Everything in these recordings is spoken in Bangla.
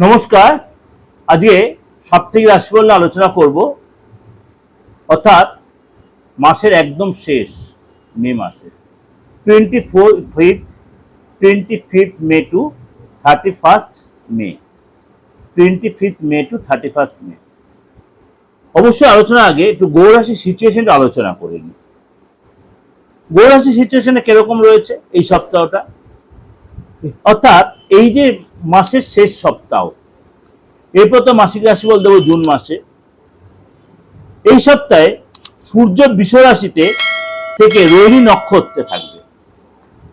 নমস্কার। আজকে সাপ্তাহিক রাশিফল নিয়ে আলোচনা করব, অর্থাৎ মাসের একদম শেষ মে মাসে 25th মে টু 31st মে 25th মে টু 31st মে। অবশ্যই আলোচনার আগে একটু গ্রহ রাশির সিচুয়েশনটা আলোচনা করে নিই। গ্রহ রাশির সিচুয়েশনে কিরকম রয়েছে এই সপ্তাহটা, অর্থাৎ এই যে মাসের শেষ সপ্তাহ, এরপর তো মাসিক রাশিফল দেবো জুন মাসে। এই সপ্তাহে সূর্য বৃষ রাশিতে থেকে রোহিণী নক্ষত্রে থাকবে।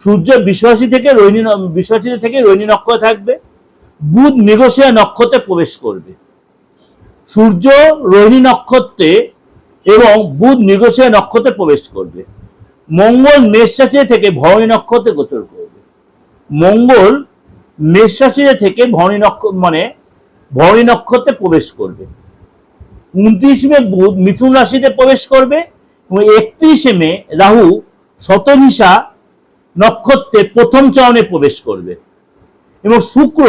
সূর্য বৃষ রাশি থেকে রোহিণী নক্ষত্রে থাকবে। বুধ মৃগশিরা নক্ষত্রে প্রবেশ করবে। সূর্য রোহিণী নক্ষত্রে এবং বুধ মৃগশিরা নক্ষত্রে প্রবেশ করবে। মঙ্গল মেষ রাশি থেকে ভরণী নক্ষত্রে গোচর করবে। মঙ্গল মেষ রাশি থেকে ভরণী নক্ষত্রে প্রবেশ করবে। 29 মে বুধ মিথুন রাশিতে প্রবেশ করবে এবং 31 মে রাহু শতভিষা নক্ষত্রে প্রথম চরণে প্রবেশ করবে এবং শুক্র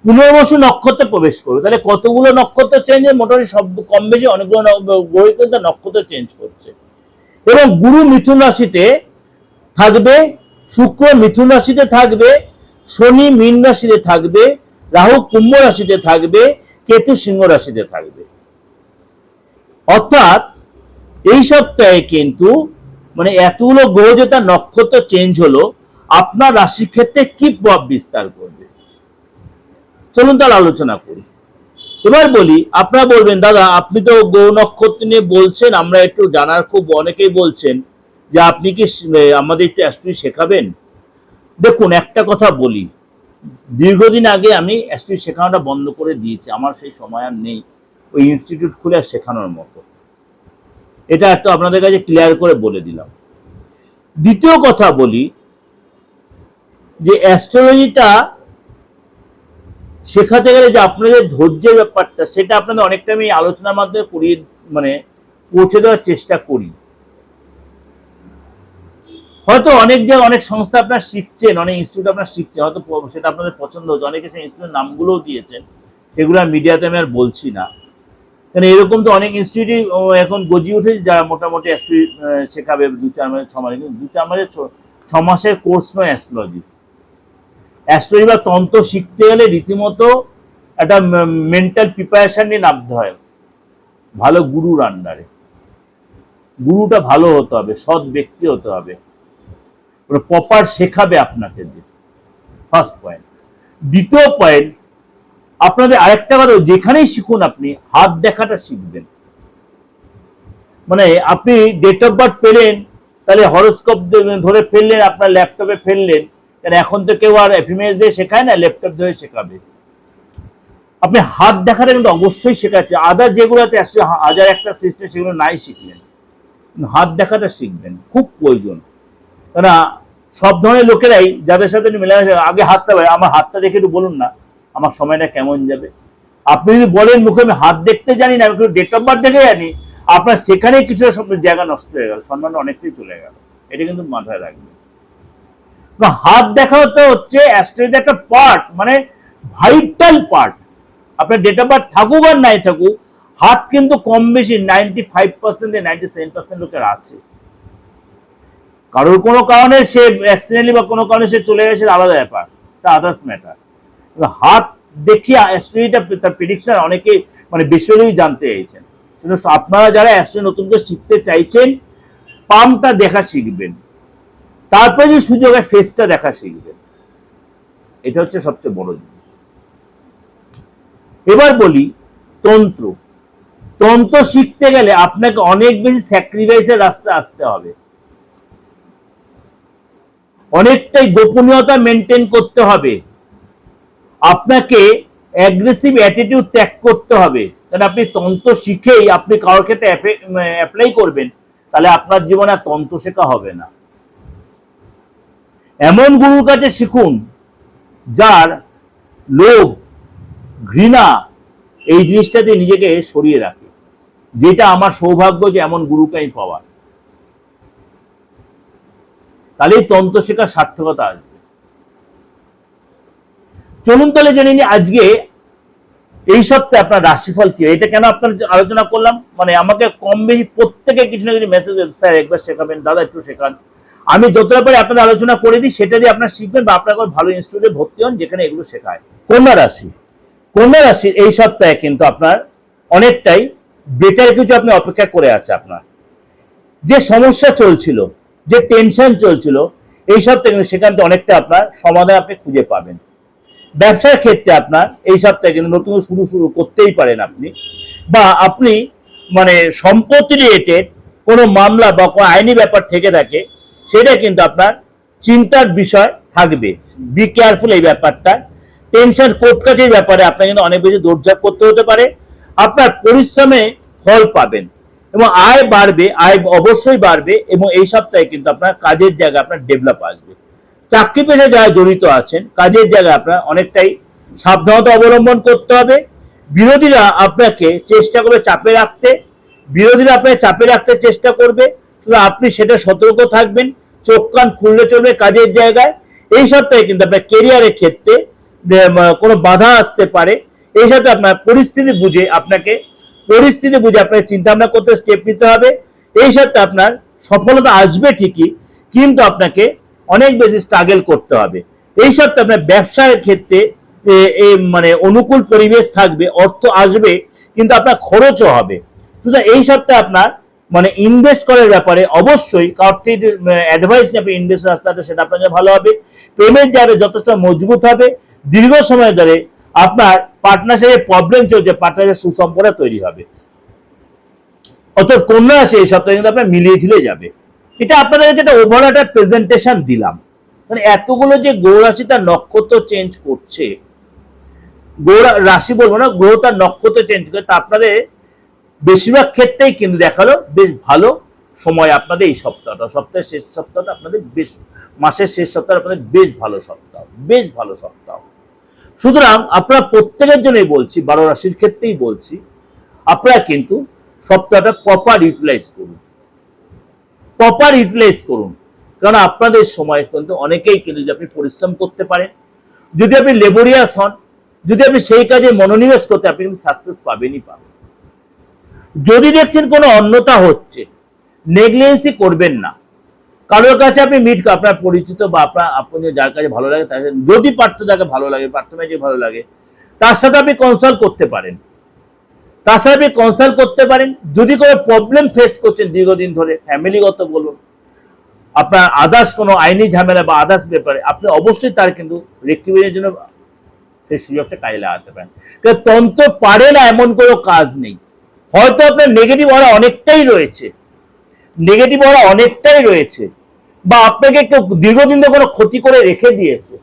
পুনর্বসু নক্ষত্রে প্রবেশ করবে। তাহলে কতগুলো নক্ষত্র চেঞ্জ, মোটামুটি সব কম বেশি অনেকগুলো গ্রহ কিন্তু নক্ষত্র চেঞ্জ করছে। এবং গুরু মিথুন রাশিতে থাকবে, শুক্র মিথুন রাশিতে থাকবে, শনি মীন রাশিতে থাকবে, রাহু কুম্ভ রাশিতে থাকবে, কেতু সিংহ রাশিতে থাকবে। অর্থাৎ এই সপ্তাহে কিন্তু এতগুলো গ্রহ যেটা নক্ষত্র চেঞ্জ হলো, আপনার রাশির ক্ষেত্রে কি প্রভাব বিস্তার করবে চলুন তার আলোচনা করি। এবার বলি, আপনারা বলবেন দাদা আপনি তো গ্রহ নক্ষত্র নিয়ে বলছেন, আমরা একটু জানার খুব অনেকেই বলছেন যে আপনি কি আমাদের একটু অ্যাস্ট্রোলজি শেখাবেন। দেখুন, একটা কথা বলি, দীর্ঘদিন আগে আমি অ্যাস্ট্রোলজি শেখানোটা বন্ধ করে দিয়েছি, আমার সেই সময় আর নেই ওই ইনস্টিটিউট খুলে শেখানোর মতো। এটা একটু আপনাদের কাছে ক্লিয়ার করে বলে দিলাম। দ্বিতীয় কথা বলি যে অ্যাস্ট্রোলজিটা শেখাতে গেলে যে আপনাদের ধৈর্যের ব্যাপারটা, সেটা আপনাদের অনেকটা আমি আলোচনার মাধ্যমে করিয়ে পৌঁছে দেওয়ার চেষ্টা করি। হয়তো অনেক জায়গায় অনেক সংস্থা আপনারা শিখছেন, অনেক ইনস্টিটিউট আপনারা শিখছেন, হয়তো সেটা আপনাদের পছন্দ হচ্ছে, অনেকে সেই ইনস্টিটিউটের নামগুলোও দিয়েছেন, সেগুলো মিডিয়াতে আমি আর বলছি না। কারণ এরকম তো অনেক ইনস্টিটিউট এখন গজিয়ে উঠেছে যারা মোটামুটি অ্যাস্ট্রোলজি শেখাবে 2-4 মাসে 6 মাসে, কিন্তু 2-4 মাসে 6 মাসের কোর্স নয় অ্যাস্ট্রোলজি। অ্যাস্ট্রোলজি বা তন্ত্র শিখতে গেলে রীতিমতো একটা মেন্টাল প্রিপারেশন নিয়ে নামতে হয় ভালো গুরুর আন্ডারে। গুরুটা ভালো হতে হবে, সৎ ব্যক্তি হতে হবে, প্রপার শেখাবে আপনাকে। First point. দ্বিতীয় পয়েন্ট, আপনাদের আরেকটা কথা, যেখানেই শিখুন আপনি হাত দেখাটা শিখবেন। আপনি ডেট অফ বার্থ পেলেন, তাহলে হরোস্কোপ ধরে ফেললেন, আপনার ল্যাপটপে ফেললেন, কারণ এখন তো কেউ আর এফএমএস দিয়ে শেখায় না, ল্যাপটপ ধরে শেখাবে। আপনি হাত দেখাটা কিন্তু অবশ্যই শেখাচ্ছে। আদার যেগুলো আছে 1001টা সিস্টেম, সেগুলো নাই শিখলেন, হাত দেখাটা শিখবেন, খুব প্রয়োজন। কেন সব ধরনের লোকেরাই যাদের সাথে মেলামেশা, আগে হাতটা, আমার হাতটা দেখে একটু বলুন না আমার সময়টা কেমন যাবে। আপনি যদি বলেন মুখে আমি হাত দেখতে জানি না, আমি একটু ডেট অফ বার্থ দেখে জানি, আপনার সেখানেই কিছু জায়গা নষ্ট হয়ে গেল, সম্মান অনেকটাই চলে গেল। এটা কিন্তু মাথায় রাখবেন। হাত দেখা হচ্ছে অ্যাস্ট্রোলজির একটা পার্ট, ভাইটাল পার্ট। আপনার ডেট অফ বার্থ থাকুক আর নাই থাকুক, হাত কিন্তু কম বেশি 95% 97% লোকের আছে। কারোর কোনো কারণে সে অ্যাক্সিডেন্টালি বা কোনো কারণে সে চলে গেছে, আলাদা ব্যাপার, তা আদার্স ম্যাটার। হাত দেখিয়ে অ্যাস্ট্রোলজিটা তার প্রেডিকশন অনেকে বেশিরভাগই জানতে চাইছেন। আপনারা যারা অ্যাস্ট্রোলজি নতুন করে শিখতে চাইছেন, পামটা দেখা শিখবেন, তারপরে যে সুযোগ হয় ফেসটা দেখা শিখবেন। এটা হচ্ছে সবচেয়ে বড় জিনিস। এবার বলি তন্ত্র। তন্ত্র শিখতে গেলে আপনাকে অনেক বেশি স্যাক্রিফাইসের রাস্তা আসতে হবে, অনেকটাই গোপনীয়তা মেনটেন করতে হবে, আপনাকে অ্যাগ্রেসিভ অ্যাটিটিউড ত্যাগ করতে হবে। কারণ আপনি তন্ত্র শিখেই আপনি কারোর ক্ষেত্রে অ্যাপ্লাই করবেন, তাহলে আপনার জীবনে আর তন্ত্র শেখা হবে না। এমন গুরুর কাছে শিখুন যার লোভ, ঘৃণা এই জিনিসটাতে নিজেকে সরিয়ে রাখে, যেটা আমার সৌভাগ্য যে এমন গুরুকে আমি পাওয়ার। তাহলেই তন্ত্র শেখার সার্থকতা আসবে। চলুন তাহলে জেনে নিই আজকে এই সপ্তাহে আপনার রাশিফল কি, এটা কেন আপনার আলোচনা করলাম, মানে আমাকে কম বেশি প্রত্যেকে কিছু না কিছু মেসেজ, স্যার একবার শেখাবেন, দাদা একটু শেখান। আমি যতটা পারি আপনাদের আলোচনা করে দিই, সেটা দিয়ে আপনারা শিখবেন বা আপনারা ভালো ইনস্টিটিউটে ভর্তি হন যেখানে এগুলো শেখায়। কন্যা রাশি, কন্যা রাশির এই সপ্তাহে কিন্তু আপনার অনেকটাই বেটার কিছু আপনি অপেক্ষা করে আছে। আপনার যে সমস্যা চলছিল, যে টেনশন চলছিল, এই সপ্তাহে কিন্তু সেখান থেকে অনেকটা আপনার সমাধান আপনি খুঁজে পাবেন। ব্যবসার ক্ষেত্রে আপনার এই সপ্তাহে কিন্তু নতুন শুরু করতেই পারেন আপনি, বা আপনি মানে সম্পত্তি রিলেটেড কোনো মামলা বা কোনো আইনি ব্যাপার থেকে থাকে, সেটা কিন্তু আপনার চিন্তার বিষয় থাকবে। বি কেয়ারফুল এই ব্যাপারটা। টেনশন, কোর্ট কাজের ব্যাপারে আপনার কিন্তু অনেক বেশি দৌড়ঝাঁপ করতে হতে পারে। আপনার পরিশ্রমে ফল পাবেন এবং আয় বাড়বে, আয় অবশ্যই বাড়বে, এবং এই সপ্তাহে কিন্তু আপনার কাজের জায়গায় আপনার ডেভেলপ আসবে। চাকরি পেশায় যারা জড়িত আছেন, কাজের জায়গায় আপনার অনেকটাই সাবধানতা অবলম্বন করতে হবে। বিরোধীরা আপনাকে চেষ্টা করবে চাপে রাখতে, বিরোধীরা আপনাকে চাপে রাখতে চেষ্টা করবে, আপনি সেটা সতর্ক থাকবেন, চোখ কান খুললে চলবে কাজের জায়গায়। এই সপ্তাহে কিন্তু আপনার কেরিয়ারের ক্ষেত্রে কোনো বাধা আসতে পারে। এই সাথে আপনার পরিস্থিতি বুঝে আপনাকে চিন্তা ভাবনা করতে স্টেপ নিতে হবে। এই সাথে আপনার সফলতা আসবে ঠিকই, কিন্তু আপনাকে অনেক বেশি স্ট্রাগল করতে হবে। এই সপ্তাহে আপনার ব্যবসার ক্ষেত্রে মানে অনুকূল পরিবেশ থাকবে, অর্থ আসবে, কিন্তু আপনার খরচও হবে। সুতরাং এই সপ্তাহে আপনার মানে ইনভেস্ট করার ব্যাপারে অবশ্যই কারোর থেকে অ্যাডভাইস নিয়ে আপনি ইনভেস্ট রাস্তাটা, সেটা আপনার জন্য ভালো হবে। পেমেন্ট যাবে যথেষ্ট মজবুত হবে। দীর্ঘ সময় ধরে আপনার পার্টনারশিপে প্রবলেম চলছে, পার্টনারের সুসম্পর্ক তৈরি হবে। অর্থাৎ কন্যা রাশি এই সপ্তাহে কিন্তু আপনার মিলিয়ে ঝুলে যাবে। এটা আপনাদের কাছে একটা ওভারঅল একটা প্রেজেন্টেশন দিলাম। মানে এতগুলো যে গ্রহ রাশি তার নক্ষত্র চেঞ্জ করছে, গ্রহ রাশি বলবো না, গ্রহ তার নক্ষত্র চেঞ্জ করে, তা আপনাদের বেশিরভাগ ক্ষেত্রেই কিন্তু দেখালো বেশ ভালো সময় আপনাদের এই সপ্তাহটা, সপ্তাহের শেষ সপ্তাহটা আপনাদের বেশ, মাসের শেষ সপ্তাহ আপনাদের বেশ ভালো সপ্তাহ, বেশ ভালো সপ্তাহ। সুতরাং আপনারা প্রত্যেকের জন্যই বলছি, 12 রাশির ক্ষেত্রেই বলছি, আপনারা কিন্তু সপ্তাহটা প্রপার ইউটিলাইজ করুন, প্রপার ইউটিলাইজ করুন। কারণ আপনাদের সময় কিন্তু অনেকেই কিন্তু যদি আপনি পরিশ্রম করতে পারেন, যদি আপনি লেবোরিয়াস হন, যদি আপনি সেই কাজে মনোনিবেশ করতে, আপনি কিন্তু সাকসেস পাবেনই পাবেন। যদি দেখছেন কোনো অন্যতা হচ্ছে, নেগলিজেন্সি করবেন না। কারোর কাছে আপনি আপনার পরিচিত বা আপনি যার কাছে ভালো লাগে তাকে, যদি পার্থ যাকে ভালো লাগে, পার্থ ভালো লাগে, তার সাথে আপনি কনসাল্ট করতে পারেন, তার সাথে আপনি কনসাল্ট করতে পারেন। যদি কোনো প্রবলেম ফেস করছেন দীর্ঘদিন ধরে, ফ্যামিলিগত বলুন, আপনার আদার্স কোনো আইনি ঝামেলা বা আদার্স ব্যাপারে, আপনি অবশ্যই তার কিন্তু রেক্টিফিকেশনের জন্য সেই সুযোগটা কাজে লাগাতে পারেন। কারণ তন্ত্র পারে না এমন কোনো কাজ নেই। হয়তো আপনার নেগেটিভ অরা অনেকটাই রয়েছে, নেগেটিভ অরা অনেকটাই রয়েছে, বা আপনাকে কেউ দীর্ঘদিন ধরে কোনো ক্ষতি করে রেখে দিয়েছে,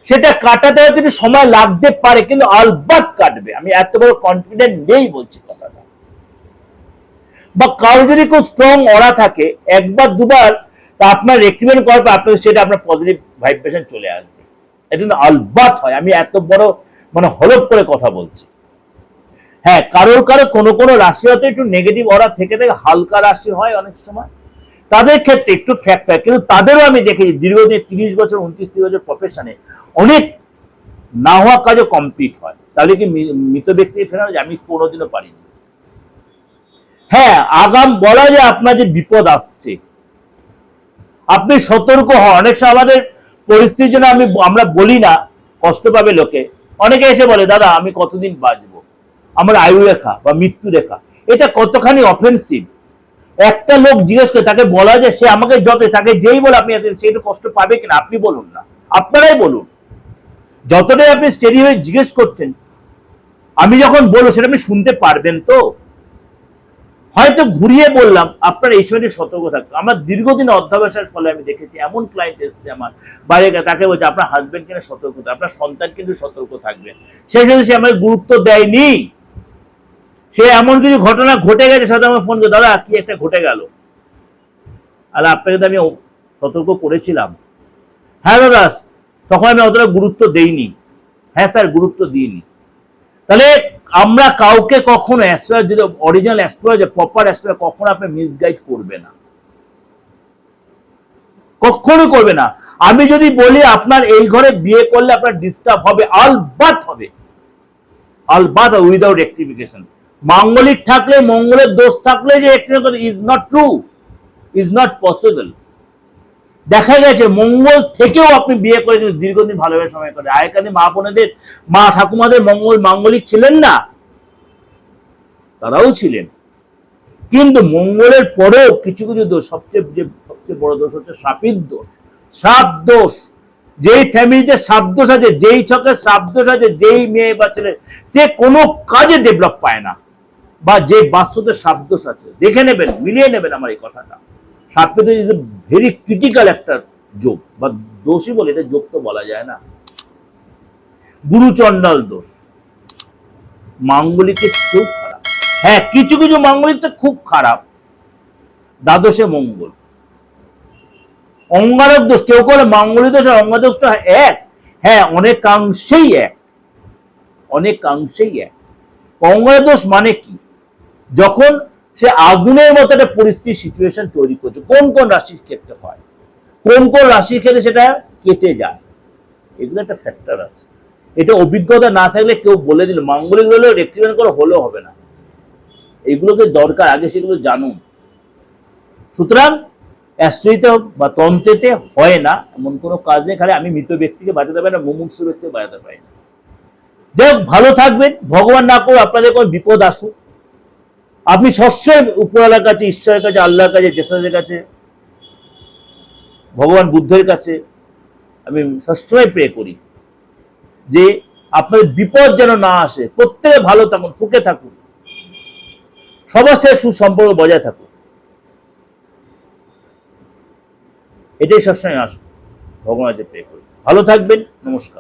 সেটা কাটাতে হয়তো একটু সময় লাগতে পারে, কিন্তু আলবাত কাটবে। আমি এত বড় কনফিডেন্ট নেই বলছি কথাটা। বা কারো যদি খুব স্ট্রং অরা থাকে, একবার দুবার আপনার রেক্টিফিকেশন করার পর আপনার সেটা আপনার পজিটিভ ভাইব্রেশন চলে আসবে, এটা কিন্তু আলবাত হয়। আমি এত বড় মানে হলফ করে কথা বলছি। হ্যাঁ, কারোর কোনো রাশি হয়তো একটু নেগেটিভ অরা থেকে হালকা রাশি হয় অনেক সময়, তাদের ক্ষেত্রে একটু ফ্যাক্টর, কিন্তু তাদেরও আমি দেখেছি দীর্ঘদিন 30 বছর 29 বছর প্রফেশনে অনেক না হওয়া কাজও কমপ্লিট হয়। তাহলে কি মৃত ব্যক্তি ফেরানো যায়? আমি কোনোদিনও পারিনি। হ্যাঁ, আগাম বলা যায় আপনার যে বিপদ আসছে, আপনি সতর্ক হন। অনেক সময় আমাদের পরিস্থিতির জন্য আমরা বলি না, কষ্ট পাবে লোকে। অনেকে এসে বলে, দাদা আমি কতদিন বাঁচবো, আমার আয়ু রেখা বা মৃত্যু রেখা, এটা কতখানি অফেন্সিভ। একটা লোক জিজ্ঞেস করে, তাকে বলা যায় সে আমাকে তাকে যেই বলে আপনি সে একটু কষ্ট পাবে কিনা, আপনি বলুন না, আপনারাই বলুন। যতটাই আপনি স্টেডি হয়ে জিজ্ঞেস করছেন, আমি যখন বলবো সেটা আপনি শুনতে পারবেন তো? হয়তো ঘুরিয়ে বললাম, আপনার এই সময় সতর্ক থাকতো। আমার দীর্ঘদিন অধ্যাবসায়ের ফলে আমি দেখেছি এমন ক্লায়েন্ট এসছে আমার বাইরে, তাকে বলছে আপনার হাজবেন্ড কিনা সতর্ক থাকবে, আপনার সন্তান কিন্তু সতর্ক থাকবে। সেই জন্য সে আমাকে গুরুত্ব দেয়নি। সে এমন কিছু ঘটনা ঘটে গেছে, সাথে আমার ফোন করে, দাদা কি একটা ঘটে গেল, আর আপনাকে তো আমি সতর্ক করেছিলাম। হ্যাঁ দাদা, তখন আমি অতটা গুরুত্ব দেইনি। হ্যাঁ স্যার, গুরুত্ব দিইনি। তাহলে আমরা কাউকে কখনো অ্যাস্ট্রোলজার, যদি অরিজিনাল অ্যাস্ট্রোলজার, প্রপার অ্যাস্ট্রোলজার, কখনো আপনি মিসগাইড করবে না, কখনো করবে না। আমি যদি বলি আপনার এই ঘরে বিয়ে করলে আপনার ডিস্টার্ব হবে, আলবাত হবে। all but without rectification. মাঙ্গলিক থাকলে, মঙ্গলের দোষ থাকলে যে rectification is not true, is not possible. দেখা গেছে মঙ্গল থেকেও আপনি বিয়ে করে দীর্ঘদিন ভালোভাবে সময় করে। আগেকার মা বোনেদের, মা ঠাকুমাদের মাঙ্গলিক ছিলেন না, তারাও ছিলেন, কিন্তু মঙ্গলের পরেও কিছু কিছু দোষ, সবচেয়ে বড় দোষ হচ্ছে শ্রাপিত দোষ, শ্রাপ দোষ। যেই ফ্যামিলিতে শ্রাপ দোষ আছে, যেই ছকে শ্রাপ দোষ আছে, যেই মেয়ে বা ছেলে যে কোনো কাজে ডেভেলপ পায় না, বা যে বাস্তুতে শ্রাপ দোষ আছে, দেখে নেবেন, মিলিয়ে নেবেন আমার এই কথাটা। শ্রাপিত ইজ এ ভেরি ক্রিটিক্যাল একটা যোগ বা দোষই বলে, এটা যোগ তো বলা যায় না। গুরুচণ্ডাল দোষ, মাঙ্গলিকের খুব খারাপ। হ্যাঁ, কিছু কিছু মাঙ্গলিক তো খুব খারাপ, দ্বাদশে মঙ্গল। অঙ্গারক দোষ, কেউ করে মাঙ্গলিক দোষ আর অঙ্গারক দোষটা এক, হ্যাঁ অনেকাংশেই এক, অনেকাংশেই এক। অঙ্গারক দোষ মানে কি? যখন সে আগুনের মতো একটা পরিস্থিতি, সিচুয়েশন তৈরি করছে, কোন কোন রাশির ক্ষেত্রে হয়, কোন কোন রাশির ক্ষেত্রে সেটা কেটে যায়, এগুলো একটা ফ্যাক্টর আছে। এটা অভিজ্ঞতা না থাকলে কেউ বলে দিল মাঙ্গলিক হলেও রেক্টিফাই করে হলেও হবে না, এগুলোকে দরকার, আগে সেগুলো জানুন। সুতরাং অ্যাস্ট্রোতে বা তন্ত্রেতে হয় না এমন কোনো কাজ নেই, খালি আমি মৃত ব্যক্তিকে বাঁচাতে পারি না, মুমূর্ষু ব্যক্তিকে বাঁচাতে পারি না। যাই হোক, ভালো থাকবেন, ভগবান না করুক আপনাদের কোনো বিপদ আসুক। আপনি সবসময় উপরওয়ালার কাছে, ঈশ্বরের কাছে, আল্লাহর কাছে, জেসাসের কাছে, ভগবান বুদ্ধের কাছে আমি সবসময় প্রে করি যে আপনাদের বিপদ যেন না আসে, প্রত্যেকে ভালো থাকুন, সুখে থাকুন, সবার সাথে সুসম্পর্ক বজায় থাকুন, এটাই সবসময় আসুন, ভগবানের কাছে প্রে করি। ভালো থাকবেন, নমস্কার।